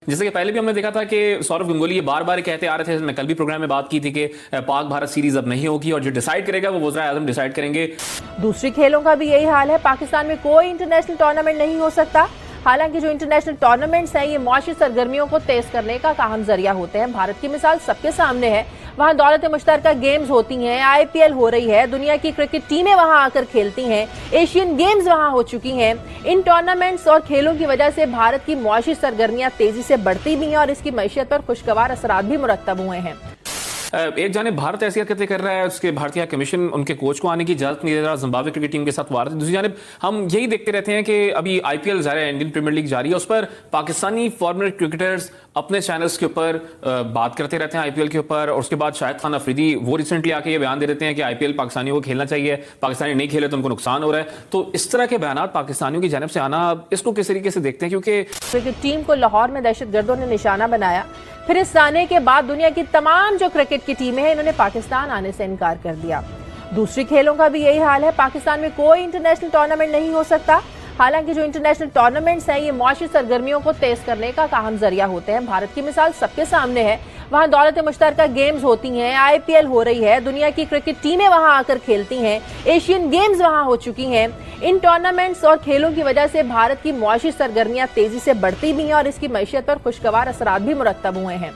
जैसे कि पहले भी हमने देखा था कि सौरव गंगुली ये बार बार कहते आ रहे थे, मैं कल भी प्रोग्राम में बात की थी कि पाक भारत सीरीज अब नहीं होगी और जो डिसाइड करेगा वो वज़ीर आज़म डिसाइड करेंगे। दूसरी खेलों का भी यही हाल है। पाकिस्तान में कोई इंटरनेशनल टूर्नामेंट नहीं हो सकता। हालांकि जो इंटरनेशनल टूर्नामेंट्स हैं ये मुआशी सरगर्मियों को तेज करने का अहम जरिया होते हैं। भारत की मिसाल सबके सामने है। वहां दौलत मुश्तरका गेम्स होती हैं, IPL हो रही है, दुनिया की क्रिकेट टीमें वहां आकर खेलती हैं, एशियन गेम्स वहां हो चुकी हैं। इन टूर्नामेंट्स और खेलों की वजह से भारत की मुआशी सरगर्मियां तेजी से बढ़ती भी हैं और इसकी मैशियत पर खुशगवार असरात भी मुरत्तब हुए हैं। एक जाने भारत ऐसी हरकतें कर रहा है, उसके भारतीय कमीशन उनके कोच को आने की इजाजत नहीं दे रहा, जिम्बाब्वे क्रिकेट टीम के साथ वार है। दूसरी जानिब हम यही देखते रहते हैं कि अभी IPL जारी है, इंडियन प्रीमियर लीग जारी है, उस पर पाकिस्तानी फॉरनर क्रिकेटर्स अपने चैनल्स के ऊपर बात करते रहते हैं IPL के ऊपर। और उसके बाद शाहिद खान अफरीदी वो रिसेंटली आके ये बयान दे देते हैं कि IPL पाकिस्तानियों को खेलना चाहिए, पाकिस्तानी नहीं खेले तो उनको नुकसान हो रहा है। तो इस तरह के बयान पाकिस्तानियों की जानिब से आना, इसको किस तरीके से देखते हैं? क्योंकि क्रिकेट टीम को लाहौर में दहशतगर्दों ने निशाना बनाया, फिर इस आने के बाद दुनिया की तमाम जो क्रिकेट की टीमें हैं इन्होंने पाकिस्तान आने से इनकार कर दिया। दूसरी खेलों का भी यही हाल है। पाकिस्तान में कोई इंटरनेशनल टूर्नामेंट नहीं हो सकता। हालांकि जो इंटरनेशनल टूर्नामेंट्स हैं ये मुआशी सरगर्मियों को तेज करने का अहम जरिया होते हैं। भारत की मिसाल सबके सामने है। वहां दौलत मुश्तरका गेम्स होती हैं, IPL हो रही है, दुनिया की क्रिकेट टीमें वहां आकर खेलती हैं, एशियन गेम्स वहां हो चुकी हैं। इन टूर्नामेंट्स और खेलों की वजह से भारत की मुआशी सरगर्मियां तेजी से बढ़ती भी हैं और इसकी मैशियत पर खुशगवार असरात भी मुरत्तब हुए हैं।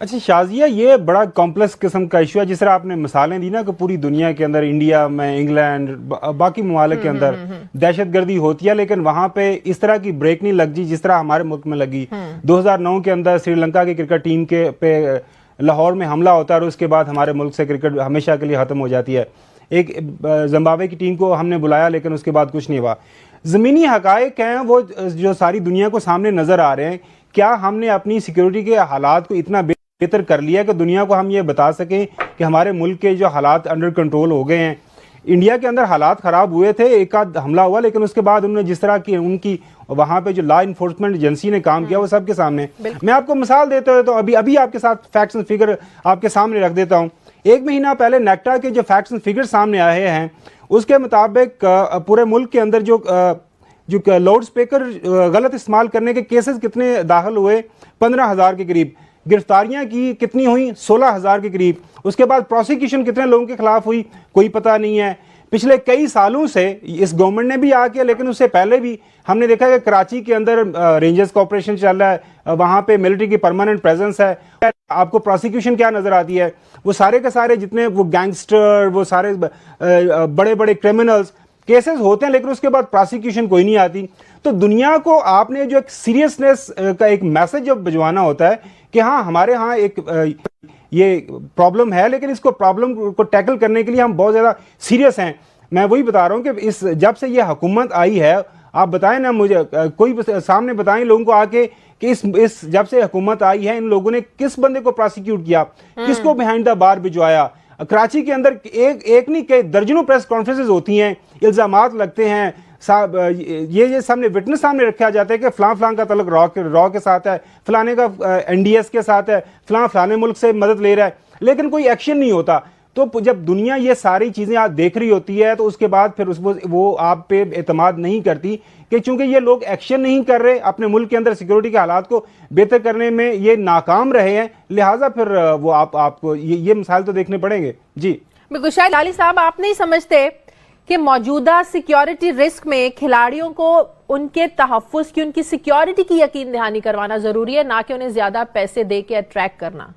अच्छा शाजिया, ये बड़ा कॉम्प्लेक्स किस्म का इशू है। जिस तरह आपने मिसालें दी ना कि पूरी दुनिया के अंदर, इंडिया में, इंग्लैंड, बाकी ममालिक के अंदर दहशतगर्दी होती है, लेकिन वहां पे इस तरह की ब्रेक नहीं लगती जिस तरह हमारे मुल्क में लगी। 2009 के अंदर श्रीलंका की क्रिकेट टीम के पे लाहौर में हमला होता है और उसके बाद हमारे मुल्क से क्रिकेट हमेशा के लिए ख़त्म हो जाती है। एक जिम्बाब्वे की टीम को हमने बुलाया लेकिन उसके बाद कुछ नहीं हुआ। ज़मीनी हक़ाइक़ हैं वो जो सारी दुनिया को सामने नज़र आ रहे हैं। क्या हमने अपनी सिक्योरिटी के हालात को इतना बेहतर कर लिया कि दुनिया को हम ये बता सकें कि हमारे मुल्क के जो हालात अंडर कंट्रोल हो गए हैं? इंडिया के अंदर हालात ख़राब हुए थे, एक आध हमला हुआ, लेकिन उसके बाद उन्होंने जिस तरह की उनकी वहाँ पे जो लॉ इन्फोर्समेंट एजेंसी ने काम किया वो सबके सामने। मैं आपको मिसाल देता हूँ तो अभी आपके साथ फैक्ट्स एंड फिगर आपके सामने रख देता हूँ। 1 महीना पहले नेक्टा के जो फैक्ट्स एंड फिगर सामने आए हैं उसके मुताबिक पूरे मुल्क के अंदर जो लाउड स्पीकर गलत इस्तेमाल करने के केसेस कितने दाखिल हुए? 15,000 के करीब। गिरफ्तारियां की कितनी हुई? 16,000 के करीब। उसके बाद प्रोसिक्यूशन कितने लोगों के खिलाफ हुई? कोई पता नहीं है। पिछले कई सालों से इस गवर्नमेंट ने भी आके, लेकिन उससे पहले भी हमने देखा कि कराची के अंदर रेंजर्स का ऑपरेशन चल रहा है, वहाँ पे मिलिट्री की परमानेंट प्रेजेंस है। आपको प्रोसिक्यूशन क्या नज़र आती है? वो सारे के सारे जितने वो गैंगस्टर, वो सारे बड़े बड़े क्रिमिनल्स केसेस होते हैं, लेकिन उसके बाद प्रोसिक्यूशन कोई नहीं आती। तो दुनिया को आपने जो एक सीरियसनेस का एक मैसेज जब भिजवाना होता है कि हाँ हमारे यहाँ एक ये प्रॉब्लम है, लेकिन इसको प्रॉब्लम को टैकल करने के लिए हम बहुत ज़्यादा सीरियस हैं। मैं वही बता रहा हूँ कि इस जब से ये हुकूमत आई है, आप बताएं ना मुझे, कोई सामने बताएं लोगों को आके कि इस जब से हुकूमत आई है इन लोगों ने किस बंदे को प्रोसिक्यूट किया, किसको बिहाइंड द बार भिजवाया। कराची के अंदर एक नहीं कई दर्जनों प्रेस कॉन्फ्रेंसेज होती हैं, इल्ज़ामात लगते हैं, ये सामने विटनेस सामने रखा जाता है कि फलां का तल्लुक रॉ के साथ है, फलाने का NDS के साथ है, फलाने मुल्क से मदद ले रहा है, लेकिन कोई एक्शन नहीं होता। तो जब दुनिया ये सारी चीज़ें आप देख रही होती है तो उसके बाद फिर वो आप पे एतमाद नहीं करती कि चूंकि ये लोग एक्शन नहीं कर रहे, अपने मुल्क के अंदर सिक्योरिटी के हालात को बेहतर करने में ये नाकाम रहे हैं, लिहाजा फिर वो आपको ये मिसाल तो देखने पड़ेंगे। जी बिल्कुल। शायद अली साहब, आप नहीं समझते कि मौजूदा सिक्योरिटी रिस्क में खिलाड़ियों को उनके तहफ़्फ़ुज़ की, उनकी सिक्योरिटी की यकीन दहानी करवाना ज़रूरी है, ना कि उन्हें ज़्यादा पैसे दे के अट्रैक्ट करना?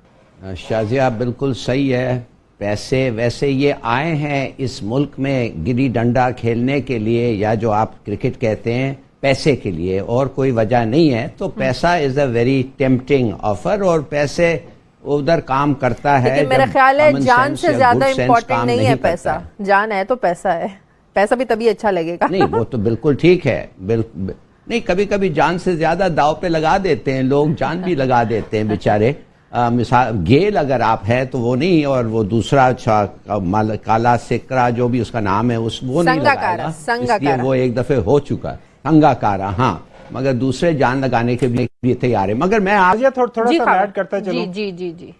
शाजिया बिल्कुल सही है। पैसे वैसे ये आए हैं इस मुल्क में गिल्ली डंडा खेलने के लिए, या जो आप क्रिकेट कहते हैं, पैसे के लिए, और कोई वजह नहीं है। तो पैसा is a very tempting offer और पैसे उधर काम करता है। लेकिन मेरा ख्याल है जान से ज्यादा इम्पोर्टेंट नहीं है पैसा। जान है तो पैसा है, पैसा भी तभी अच्छा लगेगा। नहीं, वो तो बिल्कुल ठीक है। नहीं, कभी कभी जान से ज्यादा दाव पे लगा देते हैं लोग, जान भी लगा देते हैं बेचारे। मिसाल गेल अगर आप है तो वो नहीं, और वो दूसरा काला सिकरा जो भी उसका नाम है वो नहीं लगाएगा, इसलिए वो एक दफे हो चुका। संगाकारा, हाँ, मगर दूसरे जान लगाने के भी तैयार है। मगर मैं आज थोड़ा सा ऐड करता चलूं। जी।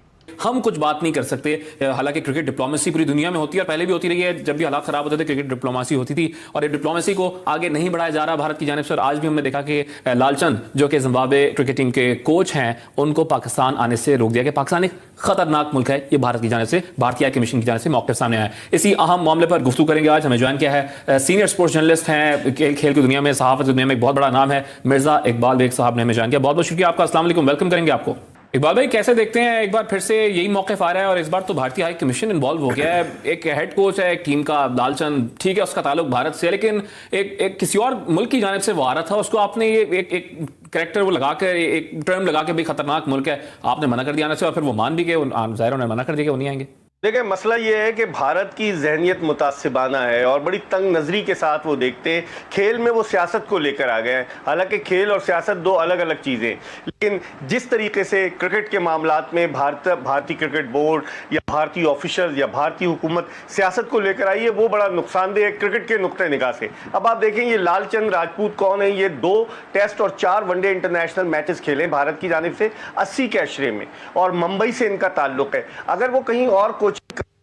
हम कुछ बात नहीं कर सकते। हालांकि क्रिकेट डिप्लोमेसी पूरी दुनिया में होती है और पहले भी होती रही है, जब भी हालात खराब होते थे क्रिकेट डिप्लोमेसी होती थी और ये डिप्लोमेसी को आगे नहीं बढ़ाया जा रहा भारत की जानिब से। और आज भी हमने देखा कि लालचंद जो कि जिम्बाब्वे क्रिकेट टीम के कोच हैं, उनको पाकिस्तान आने से रोक दिया गया। पाकिस्तान एक खतरनाक मुल्क है, ये भारत की जानिब से, भारतीय कमीशन की जानिब से मौके सामने आया है। इसी अहम मामले पर गुफ्तगू करेंगे आज। हमें ज्वाइन किया है सीनियर स्पोर्ट्स जर्नलिस्ट हैं, खेल की दुनिया में, सहाफत की दुनिया में एक बहुत बड़ा नाम है, मिर्जा इकबाल बेग साहब ने हमें ज्वाइन किया। बहुत बहुत शुक्रिया आपका। अस्सलाम वालेकुम, वेलकम करेंगे आपको। इकबाल भाई, कैसे देखते हैं, एक बार फिर से यही मौक़िफ़ आ रहा है और इस बार तो भारतीय हाई कमीशन इन्वॉल्व हो गया है। एक हेड कोच है एक टीम का, लालचंद, ठीक है उसका ताल्लुक भारत से, लेकिन एक किसी और मुल्क की जानिब से वो आ रहा था, उसको आपने ये एक कैरेक्टर वो लगा कर, एक टर्म लगा के, भाई खतरनाक मुल्क है, आपने मना कर दिया आने से, और फिर वो मान भी गए, ज़ाहिर उन्होंने मना कर दिया कि वो नहीं आएंगे। देखिए, मसला ये है कि भारत की जहनियत मुतासिबाना है और बड़ी तंग नजरी के साथ वो देखते हैं। खेल में वो सियासत को लेकर आ गए हैं, हालांकि खेल और सियासत दो अलग अलग चीज़ें, लेकिन जिस तरीके से क्रिकेट के मामलात में भारतीय क्रिकेट बोर्ड या भारतीय ऑफिशियल या भारतीय हुकूमत सियासत को लेकर आई है, वो बड़ा नुकसानदेह है क्रिकेट के नुक्ते निगाह से। अब आप देखें, ये लालचंद राजपूत कौन है? ये 2 टेस्ट और 4 वनडे इंटरनेशनल मैचेस खेले भारत की जानिब से 80 के अशरे में, और मुंबई से इनका ताल्लुक है। अगर वो कहीं और कोचिंग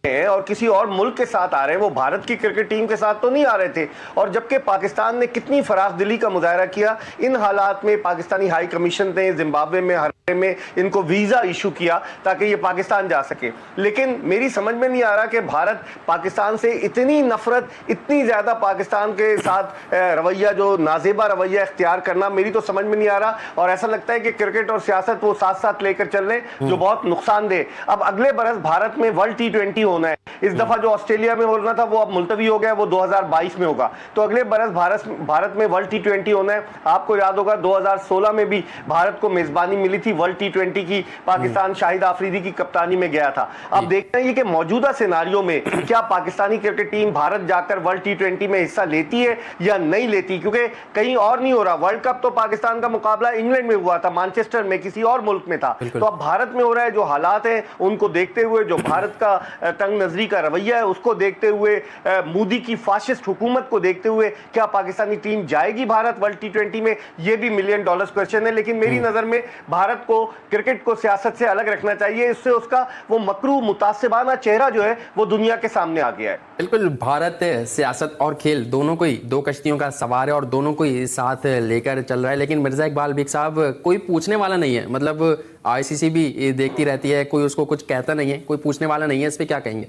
हैं और किसी और मुल्क के साथ आ रहे हैं, वो भारत की क्रिकेट टीम के साथ तो नहीं आ रहे थे। और जबकि पाकिस्तान ने कितनी फराख दिली का मुजाहरा किया, इन हालात में पाकिस्तानी हाई कमीशन ने जिम्बाब्वे में, हरारे में इनको वीज़ा इशू किया ताकि ये पाकिस्तान जा सके। लेकिन मेरी समझ में नहीं आ रहा कि भारत पाकिस्तान से इतनी नफरत, इतनी ज़्यादा पाकिस्तान के साथ रवैया, जो नाजेबा रवैया इख्तियार करना, मेरी तो समझ में नहीं आ रहा। और ऐसा लगता है कि क्रिकेट और सियासत वो साथ साथ लेकर चल रहे हैं, जो बहुत नुकसानदेह। अब अगले बरस भारत में वर्ल्ड T20 होना है। इस दफा जो ऑस्ट्रेलिया में होना था वो अब मुलतवी हो गया, वो 2022 में होगा। तो अगले बरस भारत में वर्ल्ड T20 होना है। आपको याद होगा 2016 में भी भारत को मेजबानी मिली थी वर्ल्ड T20 की, पाकिस्तान शाहिद आफरीदी की कप्तानी में गया था। अब देखते हैं कि मौजूदा सिनारियो में क्या पाकिस्तानी क्रिकेट टीम भारत जाकर वर्ल्ड T20 में हिस्सा लेती है या नहीं लेती, क्योंकि कहीं और नहीं हो रहा। वर्ल्ड कप तो पाकिस्तान का मुकाबला इंग्लैंड में हुआ था, मैनचेस्टर में, किसी और मुल्क में था। तो अब भारत में हो रहा है। जो हालात हैं उनको देखते हुए, जो भारत का तंग नजरी का रवैया है उसको देखते हुए, मोदी की फाशिस्ट हुकूमत को देखते हुए, क्या पाकिस्तानी टीम जाएगी भारत वर्ल्ड T20 में? ये भी $1 मिलियन क्वेश्चन है। लेकिन मेरी नजर में भारत को क्रिकेट को सियासत से अलग रखना चाहिए। इससे उसका वो मकरू मुतासिबाना चेहरा जो है वो दुनिया के सामने आ गया है। बिल्कुल, भारत सियासत और खेल दोनों को ही, 2 कश्तियों का सवार है और दोनों को ही साथ लेकर चल रहा है। लेकिन मिर्जा इकबाल बेग साहब, कोई पूछने वाला नहीं है। मतलब ICC भी देखती रहती है, कोई उसको कुछ कहता नहीं है, कोई पूछने वाला नहीं है। इस पर क्या कहेंगे?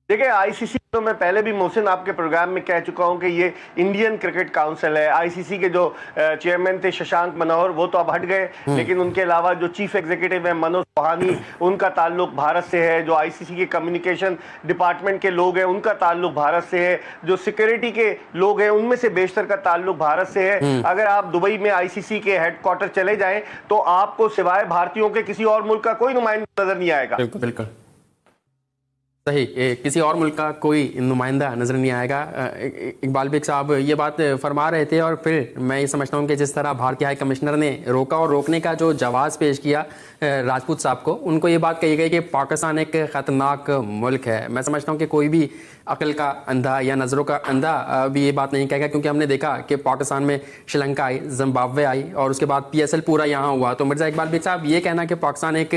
देखिए, ICC तो मैं पहले भी मोहसिन आपके प्रोग्राम में कह चुका हूं कि ये इंडियन क्रिकेट काउंसिल है। ICC के जो चेयरमैन थे शशांक मनोहर, वो तो अब हट गए, लेकिन उनके अलावा जो चीफ एग्जीक्यूटिव है मनोज चौहानी, उनका ताल्लुक भारत से है। जो ICC के कम्युनिकेशन डिपार्टमेंट के लोग हैं उनका ताल्लुक भारत से है। जो सिक्योरिटी के लोग हैं उनमें से बेशतर का ताल्लुक भारत से है। अगर आप दुबई में ICC के हेडक्वार्टर चले जाएं तो आपको सिवाय भारतीयों के किसी और मुल्क का कोई नुमाइंदा नजर नहीं आएगा। बिल्कुल बिल्कुल सही, किसी और मुल्क का कोई नुमाइंदा नज़र नहीं आएगा। इकबाल बेग साहब ये बात फरमा रहे थे और फिर मैं ये समझता हूँ कि जिस तरह भारतीय हाई कमिश्नर ने रोका और रोकने का जो जवाब पेश किया राजपूत साहब को, उनको ये बात कही गई कि पाकिस्तान एक ख़तरनाक मुल्क है। मैं समझता हूँ कि कोई भी अकल का अंधा या नज़रों का अंधा भी ये बात नहीं कहेगा, क्योंकि हमने देखा कि पाकिस्तान में श्रीलंका आई, जिम्बाब्वे आई और उसके बाद PSL पूरा यहाँ हुआ। तो मिर्ज़ा इकबाल बेग साहब, ये कहना कि पाकिस्तान एक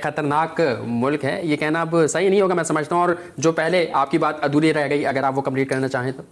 ख़तरनाक मुल्क है, ये कहना अब सही नहीं होगा मैं समझता हूँ। और जो पहले आपकी बात अधूरी रह गई, अगर आप वो कंप्लीट करना चाहें तो।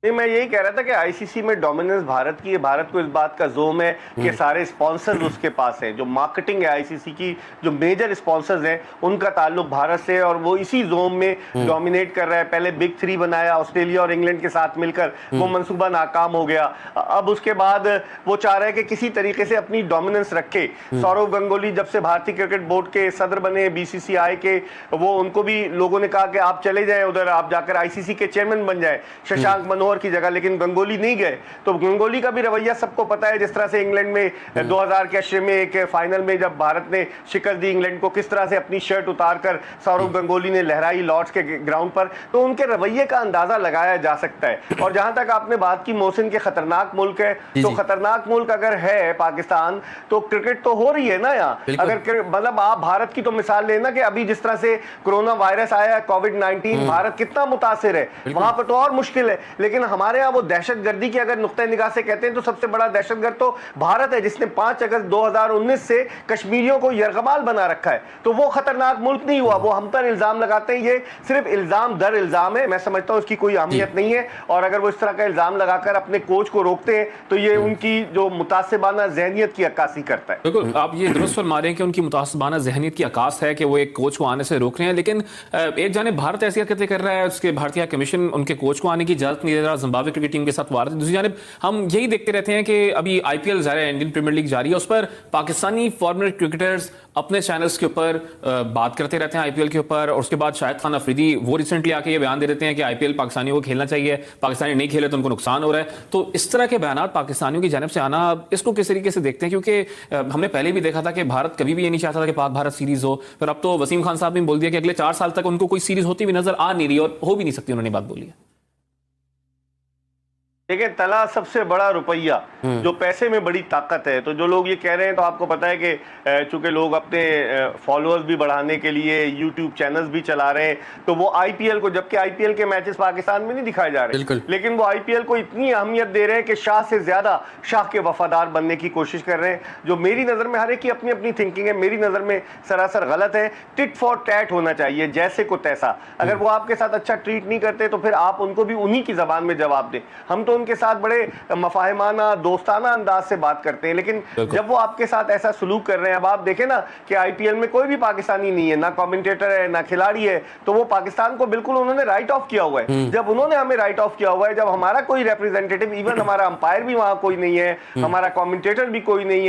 मैं यही कह रहा था कि ICC में डोमिनेंस भारत की है। भारत को इस बात का जोम है कि सारे स्पॉन्सर्स उसके पास हैं। जो मार्केटिंग है ICC की, जो मेजर स्पॉन्सर्स हैं, उनका ताल्लुक भारत से है और वो इसी जोम में डोमिनेट कर रहा है। पहले बिग 3 बनाया ऑस्ट्रेलिया और इंग्लैंड के साथ मिलकर, वो मंसूबा नाकाम हो गया। अब उसके बाद वो चाह रहे हैं कि किसी तरीके से अपनी डोमिनेंस रखे। सौरव गंगोली जब से भारतीय क्रिकेट बोर्ड के सदर बने, BCCI के, वो उनको भी लोगों ने कहा कि आप चले जाएं उधर, आप जाकर ICC के चेयरमैन बन जाए शशांक मनोहर की जगह, लेकिन गंगोली नहीं गए। तो गंगोली का भी रवैया सबको पता है, जिस तरह से इंग्लैंड में 2000 के अशरे में एक फाइनल में जब भारत ने शिकस्त दी इंग्लैंड को, किस तरह से अपनी शर्ट उतारकर सौरव गंगोली ने लहराई लॉर्ड्स के ग्राउंड पर। तो उनके रवैये का अंदाजा लगाया जा सकता है। और जहां तक आपने बात की मोहसिन के खतरनाक मुल्क है, तो खतरनाक मुल्क अगर है पाकिस्तान, तो क्रिकेट तो हो रही है ना यहाँ। अगर मतलब आप भारत की तो मिसाल लेना कि अभी जिस तरह से कोरोना वायरस आया है, कोविड-19, भारत कितना मुतासिर है, वहां पर तो और मुश्किल है। लेकिन लेकिन हमारे यहाँ वो दहशतगर्दी की अगर नुक्ता निगाह से कहते हैं तो सबसे बड़ा दहशतगर्द तो भारत है, जिसने 5 अगस्त 2019 से कश्मीरियों को यरगमाल बना रखा है। तो वो खतरनाक मुल्क नहीं हुआ। वो हम पर इल्जाम लगाते हैं, ये सिर्फ इल्जाम दर इल्जाम है। मैं समझता हूं इसकी कोई अहमियत नहीं है, और अगर वो इस तरह का इल्जाम लगाकर अपने कोच को रोकते हैं तो ये उनकी जो मुतासिबाना ज़हनियत की अक्कासी करता है। बिल्कुल, आप ये दुरुस्त फरमा रहे हैं कि उनकी मुतासिबाना ज़हनियत की अक्कास है कि वो एक कोच को आने से रोक रहे हैं, लेकिन एक जानिब भारत ऐसी हरकतें कर रहा है, उसके भारतीय कमीशन उनके कोच को आने की इजाजत नहीं दे रहा, जिम्बाब्वे क्रिकेट टीम के साथ वार। दूसरी जानिब हम यही देखते रहते हैं कि अभी IPL जारी है, इंडियन प्रीमियर लीग जारी है, उस पर पाकिस्तानी फॉरेनर क्रिकेटर्स अपने चैनल्स के ऊपर बात करते रहते हैं IPL के ऊपर, और उसके बाद शाहिद खान अफरीदी वो रिसेंटली आके ये बयान दे देते हैं कि IPL पाकिस्तानियों को खेलना चाहिए, पाकिस्तानी नहीं खेले तो उनको नुकसान हो रहा है। तो इस तरह के बयान पाकिस्तानियों की जानिब से आना, इसको किस तरीके से देखते हैं? क्योंकि हमने पहले भी देखा था कि भारत कभी भी ये नहीं चाहता था कि पाक भारत सीरीज हो, फिर अब तो वसीम खान साहब ने बोल दिया कि अगले 4 साल तक उनको कोई सीरीज होती भी नजर आ नहीं रही और हो भी नहीं सकती, उन्होंने बात बोली है। देखिए, तला सबसे बड़ा रुपया, जो पैसे में बड़ी ताकत है। तो जो लोग ये कह रहे हैं, तो आपको पता है कि चूंकि लोग अपने फॉलोअर्स भी बढ़ाने के लिए यूट्यूब चैनल्स भी चला रहे हैं, तो वो IPL को, जबकि IPL के मैचेस पाकिस्तान में नहीं दिखाए जा रहे, लेकिन वो IPL को इतनी अहमियत दे रहे हैं कि शाह से ज्यादा शाह के वफादार बनने की कोशिश कर रहे हैं, जो मेरी नजर में, हर एक की अपनी अपनी थिंकिंग है, मेरी नजर में सरासर गलत है। टिट फॉर टैट होना चाहिए, जैसे को तैसा। अगर वो आपके साथ अच्छा ट्रीट नहीं करते तो फिर आप उनको भी उन्हीं की जबान में जवाब दें। हम तो उनके साथ बड़े मफाहिमाना दोस्ताना अंदाज से बात करते हैं, लेकिन जब वो आपके साथ ऐसा सलूक कर रहे हैं, अब आप देखें ना कि IPL में कोई भी पाकिस्तानी नहीं है, ना कमेंटेटर है, ना खिलाड़ी है, तो वो पाकिस्तान को बिल्कुल उन्होंने राइट ऑफ किया हुआ है। जब उन्होंने हमें राइट ऑफ किया हुआ है, जब हमारा कोई रिप्रेजेंटेटिव, इवन हमारा अंपायर भी वहां कोई नहीं है, हमारा कमेंटेटर भी कोई नहीं है,